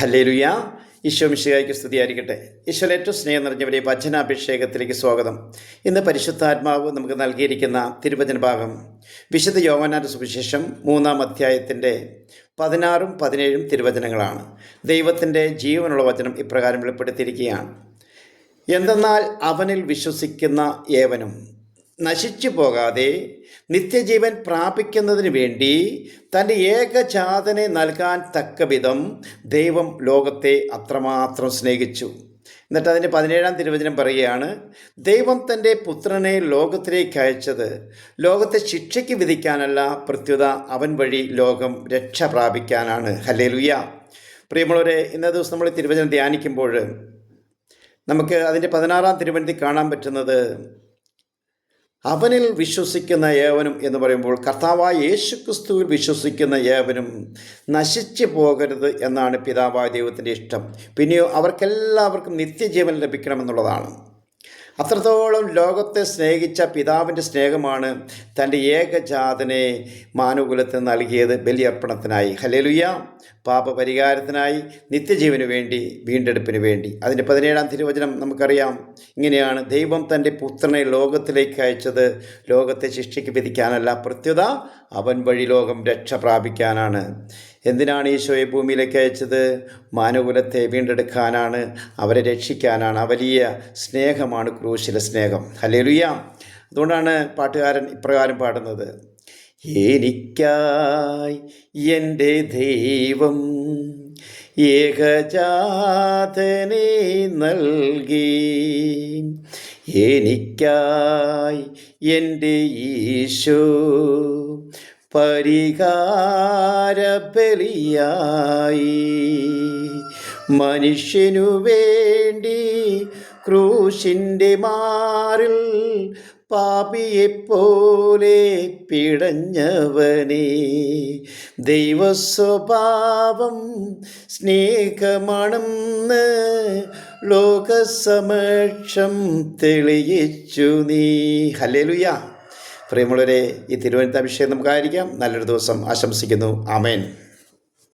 Hallelujah. Isho മിശിഹായ്ക്ക് സ്തുതിയായിരിക്കട്ടെ. ഈശോയിൽ ഏറ്റവും സ്നേഹം നിറഞ്ഞവരെ, വചനാഭിഷേകത്തിലേക്ക് സ്വാഗതം. ഇന്ന് പരിശുദ്ധാത്മാവ് നമുക്ക് നൽകിയിരിക്കുന്ന തിരുവചന ഭാഗം വിശുദ്ധ യോഹന്നാന്റെ സുവിശേഷം 3-ാം അധ്യായത്തിൻ്റെ 16-ഉം 17-ഉം തിരുവചനങ്ങളാണ്. ദൈവത്തിൻ്റെ ജീവനുള്ള വചനം ഇപ്രകാരം വെളിപ്പെടുത്തിയിരിക്കുകയാണ്. എന്തെന്നാൽ അവനിൽ വിശ്വസിക്കുന്ന ഏവനും നശിച്ചു പോകാതെ നിത്യജീവൻ പ്രാപിക്കുന്നതിന് വേണ്ടി തൻ്റെ ഏകജാതനെ നൽകാൻ തക്കവിധം ദൈവം ലോകത്തെ അത്രമാത്രം സ്നേഹിച്ചു. എന്നിട്ട് അതിൻ്റെ 17-ാം തിരുവചനം പറയുകയാണ്, ദൈവം തൻ്റെ പുത്രനെ ലോകത്തിലേക്ക് അയച്ചത് ലോകത്തെ ശിക്ഷയ്ക്ക് വിധിക്കാനല്ല, പ്രത്യുത അവൻ വഴി ലോകം രക്ഷ പ്രാപിക്കാനാണ്. ഹല്ലേലൂയ. പ്രിയമുള്ളവരെ, ഇന്നേ ദിവസം നമ്മൾ തിരുവചനം ധ്യാനിക്കുമ്പോൾ നമുക്ക് അതിൻ്റെ 16-ാം തിരുവചനത്തിൽ കാണാൻ പറ്റുന്നത് അവനിൽ വിശ്വസിക്കുന്ന ഏവനും എന്ന് പറയുമ്പോൾ കർത്താവായ യേശുക്രിസ്തുവിൽ വിശ്വസിക്കുന്ന ഏവനും നശിച്ചു പോകരുത് എന്നാണ് പിതാവായ ദൈവത്തിൻ്റെ ഇഷ്ടം. പിന്നെയോ അവർക്കെല്ലാവർക്കും നിത്യജീവൻ ലഭിക്കണമെന്നുള്ളതാണ്. അത്രത്തോളം ലോകത്തെ സ്നേഹിച്ച പിതാവിൻ്റെ സ്നേഹമാണ് തൻ്റെ ഏകജാതനെ മാനവകുലത്തിന് നൽകിയത് ബലിയർപ്പണത്തിനായി. ഹല്ലേലൂയ. പാപപരിഹാരത്തിനായി, നിത്യജീവന് വേണ്ടി, വീണ്ടെടുപ്പിന് വേണ്ടി. അതിൻ്റെ 17-ാം തിരുവചനം നമുക്കറിയാം, ഇങ്ങനെയാണ്, ദൈവം തൻ്റെ പുത്രനെ ലോകത്തിലേക്ക് അയച്ചത് ലോകത്തെ ശിക്ഷയ്ക്ക് വിധിക്കാനല്ല, പ്രത്യുത അവൻ വഴി ലോകം രക്ഷ പ്രാപിക്കാനാണ്. എന്തിനാണ് ഈശോയെ ഭൂമിയിലേക്ക് അയച്ചത്? മാനവകുലത്തെ വീണ്ടെടുക്കാനാണ്, അവരെ രക്ഷിക്കാനാണ്. ആ വലിയ സ്നേഹമാണ് ക്രൂശിലെ സ്നേഹം. ഹല്ലേലൂയ. അതുകൊണ്ടാണ് പാട്ടുകാരൻ ഇപ്രകാരം പാടുന്നത്, എനിക്കായി എൻ്റെ ദൈവം ഏകജാതനെ നൽകി, എനിക്കായി എൻ്റെ ഈശോ പരിഹാര ബലിയായി, മനുഷ്യനു വേണ്ടി ക്രൂശിൻ്റെ മാറിൽ പാപിയെപ്പോലെ പിടഞ്ഞവനെ, ദൈവസ്വഭാവം സ്നേഹമാണെന്ന് ലോകസമക്ഷം തെളിയിച്ചു നീ. ഹല്ലേലൂയ. പ്രിയമുള്ളവരെ, ഈ തിരുവചന അഭിഷേകം നമുക്കായിരിക്കാം. നല്ലൊരു ദിവസം ആശംസിക്കുന്നു. ആമേൻ.